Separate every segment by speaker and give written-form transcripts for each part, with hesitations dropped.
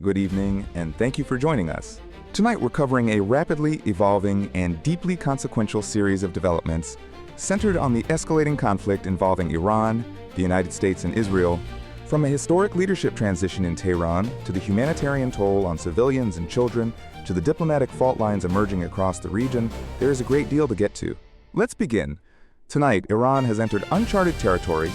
Speaker 1: good evening, and thank you for joining us. Tonight we're covering a rapidly evolving and deeply consequential series of developments centered on the escalating conflict involving Iran, the United States, and Israel. From a historic leadership transition in Tehran to the humanitarian toll on civilians and children to the diplomatic fault lines emerging across the region, there is a great deal to get to. Let's begin. Tonight, Iran has entered uncharted territory.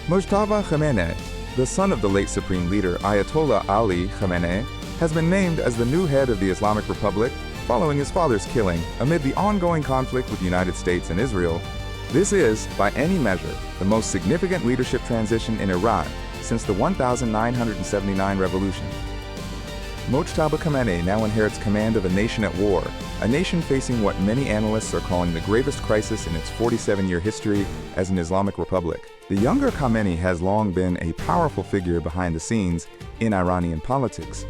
Speaker 1: Mojtaba Khamenei, the son of the late Supreme Leader Ayatollah Ali Khamenei, has been named as the new head of the Islamic Republic following his father's killing amid the ongoing conflict with the United States and Israel. This is, by any measure, the most significant leadership transition in Iran since the 1979 revolution. Mojtaba Khamenei now inherits command of a nation at war, a nation facing what many analysts are calling the gravest crisis in its 47-year history as an Islamic republic. The younger Khamenei has long been a powerful figure behind the scenes in Iranian politics.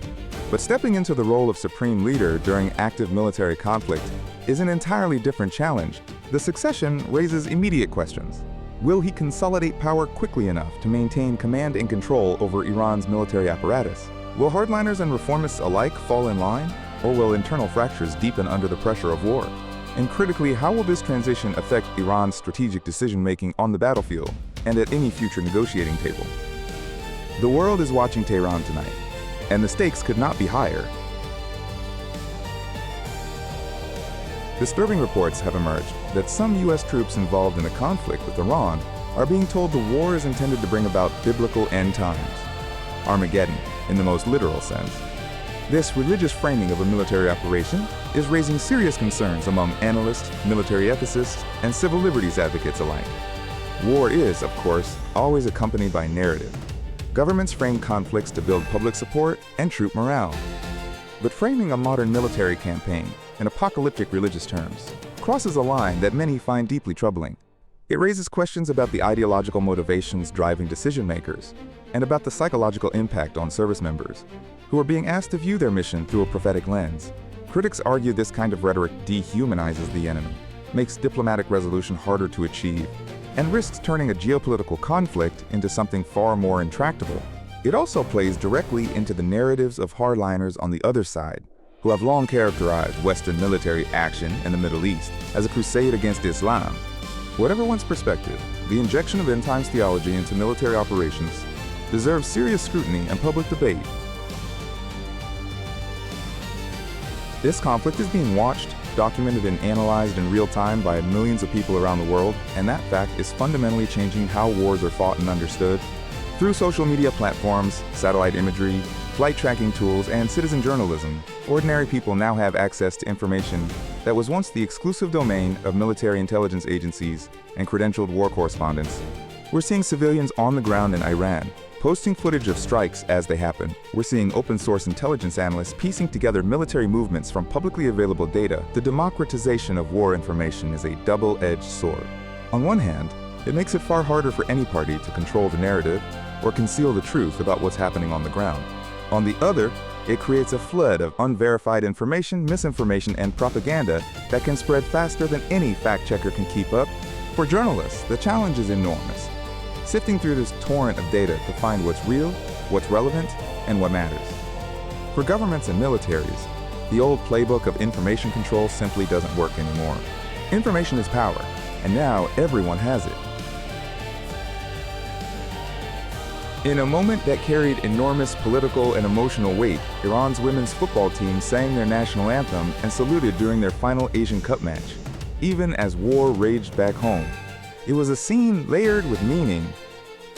Speaker 1: But stepping into the role of supreme leader during active military conflict is an entirely different challenge. The succession raises immediate questions. Will he consolidate power quickly enough to maintain command and control over Iran's military apparatus? Will hardliners and reformists alike fall in line, or will internal fractures deepen under the pressure of war? And critically, how will this transition affect Iran's strategic decision-making on the battlefield and at any future negotiating table? The world is watching Tehran tonight, and the stakes could not be higher. Disturbing reports have emerged that some U.S. troops involved in the conflict with Iran are being told the war is intended to bring about biblical end times, Armageddon in the most literal sense. This religious framing of a military operation is raising serious concerns among analysts, military ethicists, and civil liberties advocates alike. War is, of course, always accompanied by narrative. Governments frame conflicts to build public support and troop morale. But framing a modern military campaign in apocalyptic religious terms crosses a line that many find deeply troubling. It raises questions about the ideological motivations driving decision-makers and about the psychological impact on service members, who are being asked to view their mission through a prophetic lens. Critics argue this kind of rhetoric dehumanizes the enemy, makes diplomatic resolution harder to achieve, and risks turning a geopolitical conflict into something far more intractable. It also plays directly into the narratives of hardliners on the other side, who have long characterized Western military action in the Middle East as a crusade against Islam. Whatever one's perspective, the injection of end-times theology into military operations deserves serious scrutiny and public debate. This conflict is being watched, documented, and analyzed in real time by millions of people around the world, and that fact is fundamentally changing how wars are fought and understood. Through social media platforms, satellite imagery, flight tracking tools, and citizen journalism, ordinary people now have access to information that was once the exclusive domain of military intelligence agencies and credentialed war correspondents. We're seeing civilians on the ground in Iran posting footage of strikes as they happen. We're seeing open-source intelligence analysts piecing together military movements from publicly available data. The democratization of war information is a double-edged sword. On one hand, it makes it far harder for any party to control the narrative or conceal the truth about what's happening on the ground. On the other, it creates a flood of unverified information, misinformation, and propaganda that can spread faster than any fact-checker can keep up. For journalists, the challenge is enormous, sifting through this torrent of data to find what's real, what's relevant, and what matters. For governments and militaries, the old playbook of information control simply doesn't work anymore. Information is power, and now everyone has it. In a moment that carried enormous political and emotional weight, Iran's women's football team sang their national anthem and saluted during their final Asian Cup match, even as war raged back home. It was a scene layered with meaning.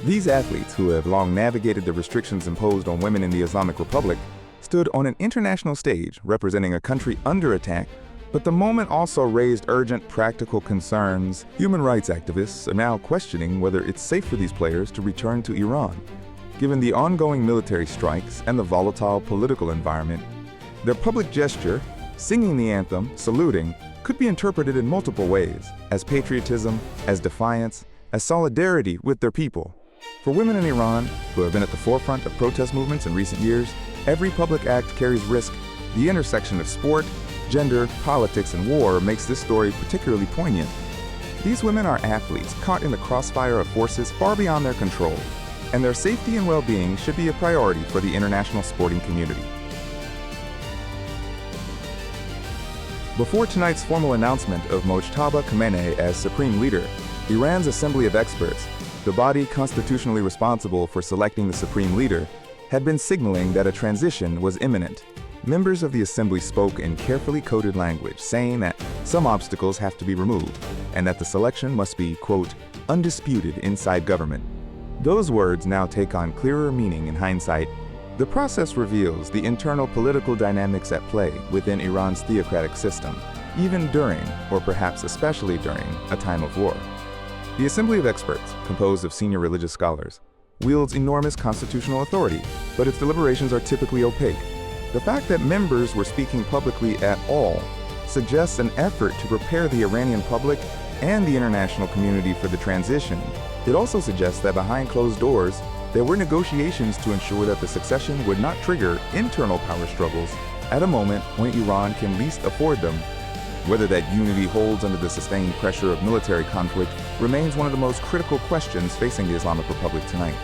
Speaker 1: These athletes, who have long navigated the restrictions imposed on women in the Islamic Republic, stood on an international stage representing a country under attack, but the moment also raised urgent practical concerns. Human rights activists are now questioning whether it's safe for these players to return to Iran. Given the ongoing military strikes and the volatile political environment, their public gesture, singing the anthem, saluting, could be interpreted in multiple ways, as patriotism, as defiance, as solidarity with their people. For women in Iran, who have been at the forefront of protest movements in recent years, every public act carries risk. The intersection of sport, gender, politics, and war makes this story particularly poignant. These women are athletes caught in the crossfire of forces far beyond their control. and their safety and well-being should be a priority for the international sporting community. Before tonight's formal announcement of Mojtaba Khamenei as supreme leader, Iran's Assembly of Experts, the body constitutionally responsible for selecting the supreme leader, had been signaling that a transition was imminent. Members of the assembly spoke in carefully coded language, saying that some obstacles have to be removed and that the selection must be, quote, undisputed inside government. Those words now take on clearer meaning in hindsight. The process reveals the internal political dynamics at play within Iran's theocratic system, even during, or perhaps especially during, a time of war. The Assembly of Experts, composed of senior religious scholars, wields enormous constitutional authority, but its deliberations are typically opaque. The fact that members were speaking publicly at all suggests an effort to prepare the Iranian public and the international community for the transition. It also suggests that behind closed doors, there were negotiations to ensure that the succession would not trigger internal power struggles at a moment when Iran can least afford them. Whether that unity holds under the sustained pressure of military conflict remains one of the most critical questions facing the Islamic Republic tonight.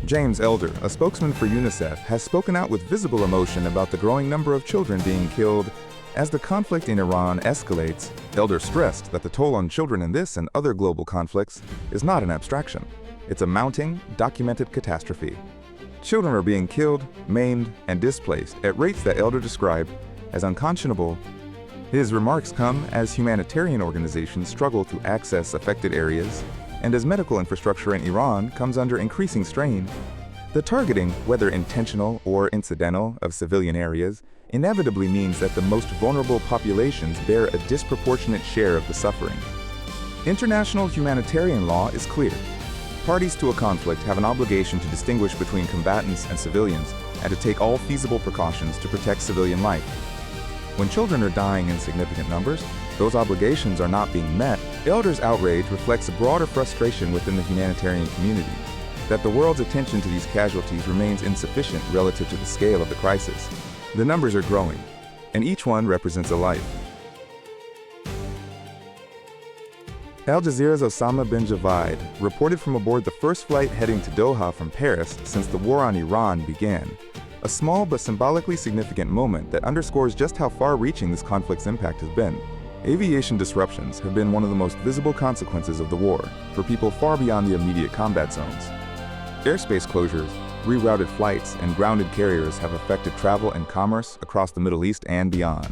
Speaker 1: James Elder, a spokesman for UNICEF, has spoken out with visible emotion about the growing number of children being killed. As the conflict in Iran escalates, Elder stressed that the toll on children in this and other global conflicts is not an abstraction. It's a mounting, documented catastrophe. Children are being killed, maimed, and displaced at rates that Elder described as unconscionable. His remarks come as humanitarian organizations struggle to access affected areas and as medical infrastructure in Iran comes under increasing strain. The targeting, whether intentional or incidental, of civilian areas inevitably means that the most vulnerable populations bear a disproportionate share of the suffering. International humanitarian law is clear. Parties to a conflict have an obligation to distinguish between combatants and civilians and to take all feasible precautions to protect civilian life. When children are dying in significant numbers, those obligations are not being met. Elder's outrage reflects a broader frustration within the humanitarian community, that the world's attention to these casualties remains insufficient relative to the scale of the crisis. The numbers are growing, and each one represents a life. Al Jazeera's Osama bin Javaid reported from aboard the first flight heading to Doha from Paris since the war on Iran began, a small but symbolically significant moment that underscores just how far-reaching this conflict's impact has been. Aviation disruptions have been one of the most visible consequences of the war for people far beyond the immediate combat zones. Airspace closures, rerouted flights, and grounded carriers have affected travel and commerce across the Middle East and beyond.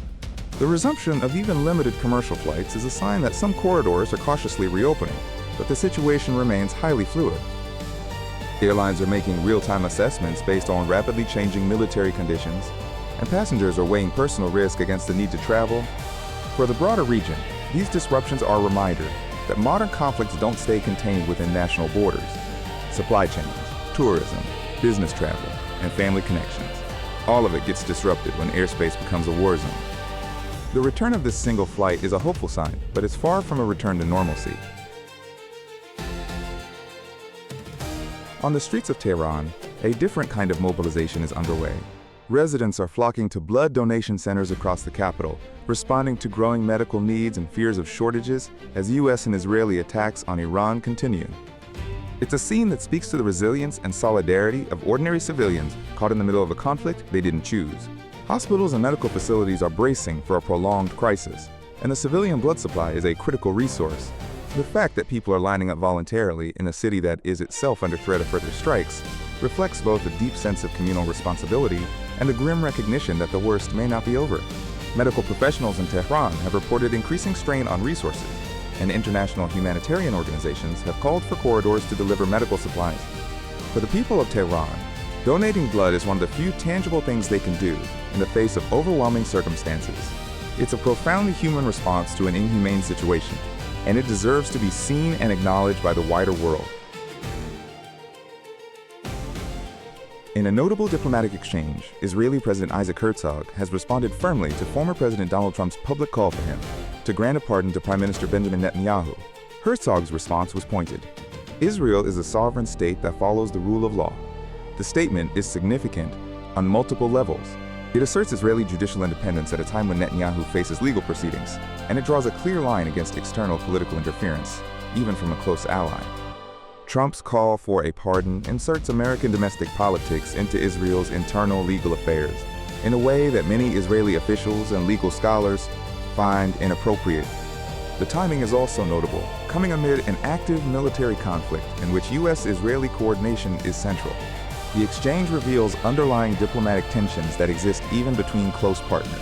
Speaker 1: The resumption of even limited commercial flights is a sign that some corridors are cautiously reopening, but the situation remains highly fluid. Airlines are making real-time assessments based on rapidly changing military conditions, and passengers are weighing personal risk against the need to travel. For the broader region, these disruptions are a reminder that modern conflicts don't stay contained within national borders. Supply chains, tourism, business travel, and family connections. All of it gets disrupted when airspace becomes a war zone. The return of this single flight is a hopeful sign, but it's far from a return to normalcy. On the streets of Tehran, a different kind of mobilization is underway. Residents are flocking to blood donation centers across the capital, responding to growing medical needs and fears of shortages as U.S. and Israeli attacks on Iran continue. It's a scene that speaks to the resilience and solidarity of ordinary civilians caught in the middle of a conflict they didn't choose. Hospitals and medical facilities are bracing for a prolonged crisis, and the civilian blood supply is a critical resource. The fact that people are lining up voluntarily in a city that is itself under threat of further strikes reflects both a deep sense of communal responsibility and a grim recognition that the worst may not be over. Medical professionals in Tehran have reported increasing strain on resources, and international humanitarian organizations have called for corridors to deliver medical supplies. For the people of Tehran, donating blood is one of the few tangible things they can do in the face of overwhelming circumstances. It's a profoundly human response to an inhumane situation, and it deserves to be seen and acknowledged by the wider world. In a notable diplomatic exchange, Israeli President Isaac Herzog has responded firmly to former President Donald Trump's public call for him to grant a pardon to Prime Minister Benjamin Netanyahu. Herzog's response was pointed. Israel is a sovereign state that follows the rule of law. The statement is significant on multiple levels. It asserts Israeli judicial independence at a time when Netanyahu faces legal proceedings, and it draws a clear line against external political interference. even from a close ally. Trump's call for a pardon inserts American domestic politics into Israel's internal legal affairs in a way that many Israeli officials and legal scholars find inappropriate. The timing is also notable, coming amid an active military conflict in which U.S.-Israeli coordination is central. The exchange reveals underlying diplomatic tensions that exist even between close partners,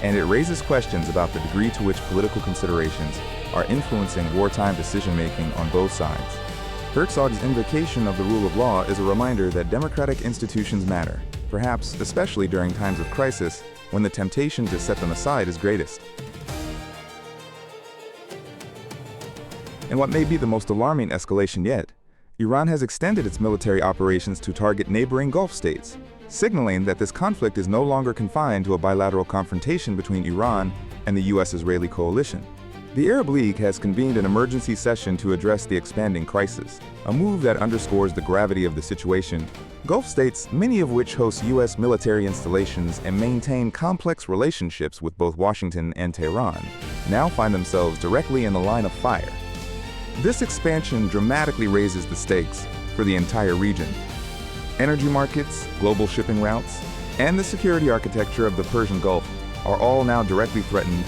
Speaker 1: and it raises questions about the degree to which political considerations are influencing wartime decision-making on both sides. Herzog's invocation of the rule of law is a reminder that democratic institutions matter, perhaps especially during times of crisis when the temptation to set them aside is greatest. In what may be the most alarming escalation yet, Iran has extended its military operations to target neighboring Gulf states, signaling that this conflict is no longer confined to a bilateral confrontation between Iran and the U.S.-Israeli coalition. The Arab League has convened an emergency session to address the expanding crisis, a move that underscores the gravity of the situation. Gulf states, many of which host U.S. military installations and maintain complex relationships with both Washington and Tehran, now find themselves directly in the line of fire. This expansion dramatically raises the stakes for the entire region. Energy markets, global shipping routes, and the security architecture of the Persian Gulf are all now directly threatened.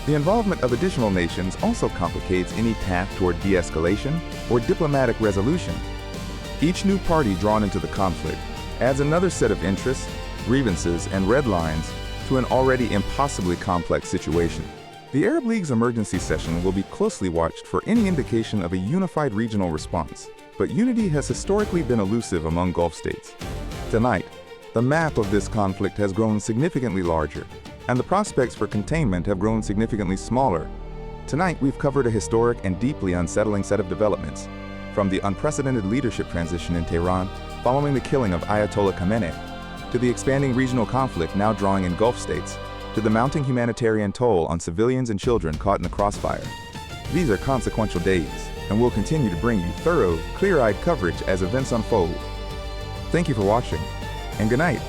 Speaker 1: The involvement of additional nations also complicates any path toward de-escalation or diplomatic resolution. Each new party drawn into the conflict adds another set of interests, grievances, and red lines to an already impossibly complex situation. The Arab League's emergency session will be closely watched for any indication of a unified regional response, but unity has historically been elusive among Gulf states. Tonight, the map of this conflict has grown significantly larger, and the prospects for containment have grown significantly smaller. Tonight, we've covered a historic and deeply unsettling set of developments, from the unprecedented leadership transition in Tehran following the killing of Ayatollah Khamenei, to the expanding regional conflict now drawing in Gulf states, to the mounting humanitarian toll on civilians and children caught in the crossfire. These are consequential days, and we'll continue to bring you thorough, clear-eyed coverage as events unfold. Thank you for watching, and good night.